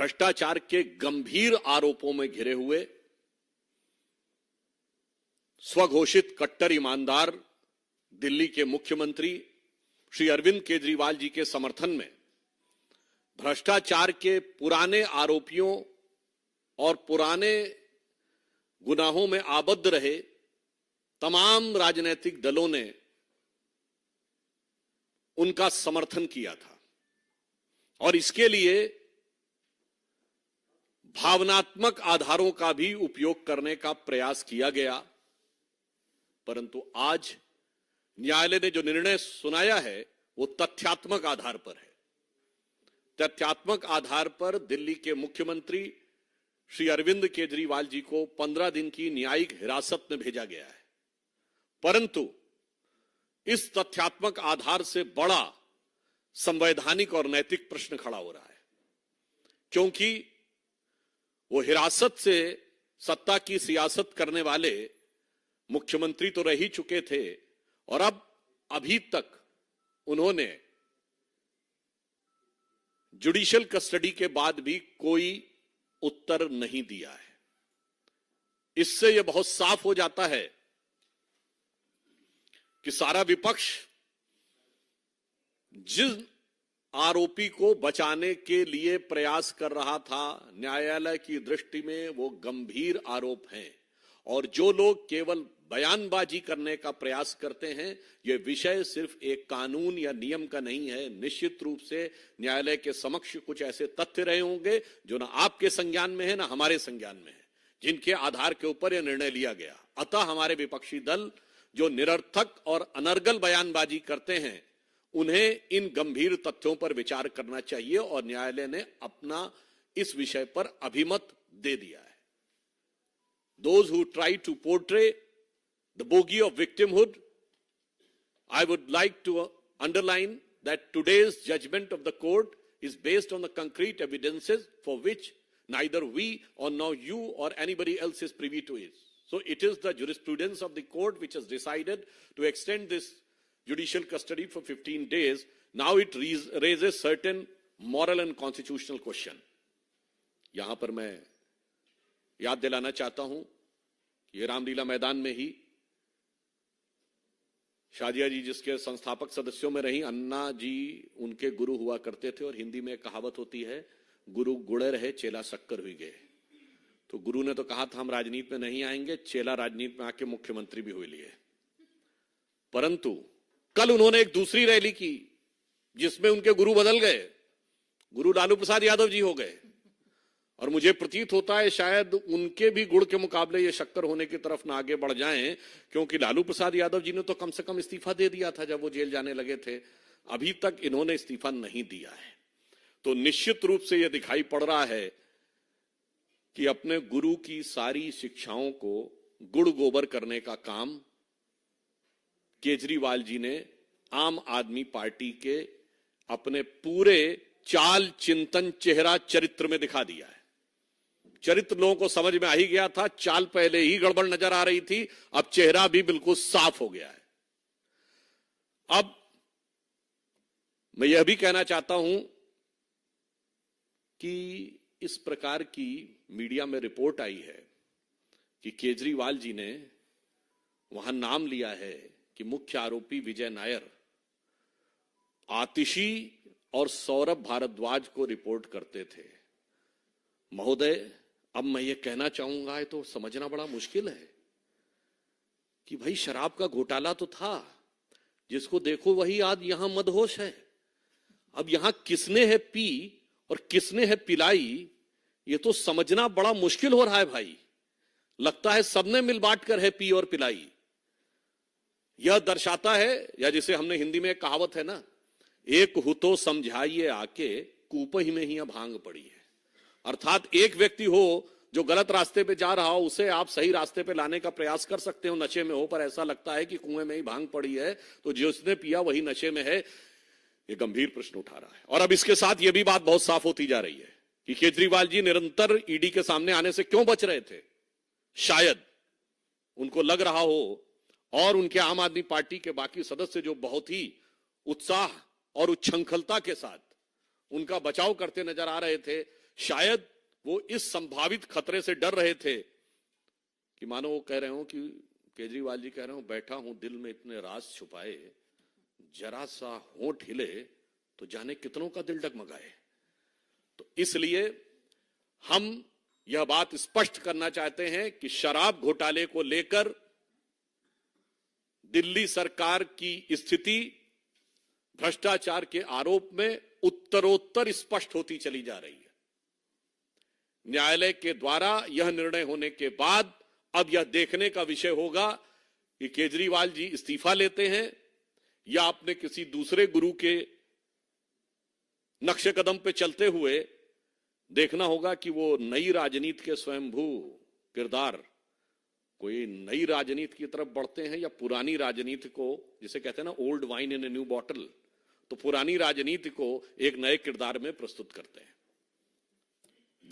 भ्रष्टाचार के गंभीर आरोपों में घिरे हुए स्वघोषित कट्टर ईमानदार दिल्ली के मुख्यमंत्री श्री अरविंद केजरीवाल जी के समर्थन में भ्रष्टाचार के पुराने आरोपियों और पुराने गुनाहों में आबद्ध रहे तमाम राजनीतिक दलों ने उनका समर्थन किया था और इसके लिए भावनात्मक आधारों का भी उपयोग करने का प्रयास किया गया। परंतु आज न्यायालय ने जो निर्णय सुनाया है वो तथ्यात्मक आधार पर है। तथ्यात्मक आधार पर दिल्ली के मुख्यमंत्री श्री अरविंद केजरीवाल जी को 15 दिन की न्यायिक हिरासत में भेजा गया है। परंतु इस तथ्यात्मक आधार से बड़ा संवैधानिक और नैतिक प्रश्न खड़ा हो रहा है, क्योंकि वो हिरासत से सत्ता की सियासत करने वाले मुख्यमंत्री तो रह ही चुके थे और अब अभी तक उन्होंने जुडिशियल कस्टडी के बाद भी कोई उत्तर नहीं दिया है। इससे यह बहुत साफ हो जाता है कि सारा विपक्ष जिस आरोपी को बचाने के लिए प्रयास कर रहा था, न्यायालय की दृष्टि में वो गंभीर आरोप हैं और जो लोग केवल बयानबाजी करने का प्रयास करते हैं, यह विषय सिर्फ एक कानून या नियम का नहीं है। निश्चित रूप से न्यायालय के समक्ष कुछ ऐसे तथ्य रहे होंगे जो ना आपके संज्ञान में है ना हमारे संज्ञान में है, जिनके आधार के ऊपर यह निर्णय लिया गया। अतः हमारे विपक्षी दल जो निरर्थक और अनर्गल बयानबाजी करते हैं, उन्हें इन गंभीर तथ्यों पर विचार करना चाहिए और न्यायालय ने अपना इस विषय पर अभिमत दे दिया है। Those who try to portray the bogey of victimhood, I would like to underline that today's judgment of the court is based on the concrete evidences for which neither we or now you or anybody else is privy to it. So it is the jurisprudence of the court which has decided to extend this judicial custody for 15 days. Now it raises certain moral and constitutional question. यहां पर मैं याद दिलाना चाहता हूं कि ये रामलीला मैदान में ही शादिया जी जिसके संस्थापक सदस्यों में रही, अन्ना जी उनके गुरु हुआ करते थे और हिंदी में कहावत होती है, गुरु गुड़े रहे चेला शक्कर हुई गए। तो गुरु ने तो कहा था हम राजनीति में नहीं आएंगे, चेला राजनीति में आके मुख्यमंत्री भी हुए लिए। परंतु कल उन्होंने एक दूसरी रैली की जिसमें उनके गुरु बदल गए, गुरु लालू प्रसाद यादव जी हो गए और मुझे प्रतीत होता है शायद उनके भी गुड़ के मुकाबले ये शक्कर होने की तरफ ना आगे बढ़ जाएं, क्योंकि लालू प्रसाद यादव जी ने तो कम से कम इस्तीफा दे दिया था जब वो जेल जाने लगे थे। अभी तक इन्होंने इस्तीफा नहीं दिया है। तो निश्चित रूप से यह दिखाई पड़ रहा है कि अपने गुरु की सारी शिक्षाओं को गुड़ गोबर करने का काम केजरीवाल जी ने आम आदमी पार्टी के अपने पूरे चाल चिंतन चेहरा चरित्र में दिखा दिया है। चरित्र लोगों को समझ में आ ही गया था, चाल पहले ही गड़बड़ नजर आ रही थी, अब चेहरा भी बिल्कुल साफ हो गया है। अब मैं यह भी कहना चाहता हूं कि इस प्रकार की मीडिया में रिपोर्ट आई है कि केजरीवाल जी ने वहां नाम लिया है कि मुख्य आरोपी विजय नायर आतिशी और सौरभ भारद्वाज को रिपोर्ट करते थे। महोदय, अब मैं ये कहना चाहूंगा, ये तो समझना बड़ा मुश्किल है कि भाई शराब का घोटाला तो था, जिसको देखो वही आज यहां मदहोश है। अब यहां किसने है पी और किसने है पिलाई, ये तो समझना बड़ा मुश्किल हो रहा है भाई। लगता है सबने मिल बांट कर है पी और पिलाई। यह दर्शाता है, या जिसे हमने हिंदी में कहावत है ना, एक हु तो समझाइए आके कूप ही में ही भांग पड़ी है। अर्थात एक व्यक्ति हो जो गलत रास्ते पे जा रहा हो, उसे आप सही रास्ते पे लाने का प्रयास कर सकते हो, नशे में हो, पर ऐसा लगता है कि कुएं में ही भांग पड़ी है, तो जिसने पिया वही नशे में है। ये गंभीर प्रश्न उठा रहा है। और अब इसके साथ यह भी बात बहुत साफ होती जा रही है कि केजरीवाल जी निरंतर ईडी के सामने आने से क्यों बच रहे थे। शायद उनको लग रहा हो और उनके आम आदमी पार्टी के बाकी सदस्य जो बहुत ही उत्साह और उच्छृंखलता के साथ उनका बचाव करते नजर आ रहे थे शायद वो इस संभावित खतरे से डर रहे थे कि मानो वो कह रहे हो कि केजरीवाल जी कह रहे हो बैठा हूं दिल में इतने राज छुपाए, जरा सा होंठ हिले तो जाने कितनों का दिल डगमगाए। तो इसलिए हम यह बात स्पष्ट करना चाहते हैं कि शराब घोटाले को लेकर दिल्ली सरकार की स्थिति भ्रष्टाचार के आरोप में उत्तरोत्तर स्पष्ट होती चली जा रही है। न्यायालय के द्वारा यह निर्णय होने के बाद अब यह देखने का विषय होगा कि केजरीवाल जी इस्तीफा लेते हैं या अपने किसी दूसरे गुरु के नक्शे कदम पे चलते हुए देखना होगा कि वो नई राजनीति के स्वयंभू किरदार कोई नई राजनीति की तरफ बढ़ते हैं या पुरानी राजनीति को, जिसे कहते हैं ना old wine in a new bottle, तो पुरानी राजनीति को एक नए किरदार में प्रस्तुत करते हैं।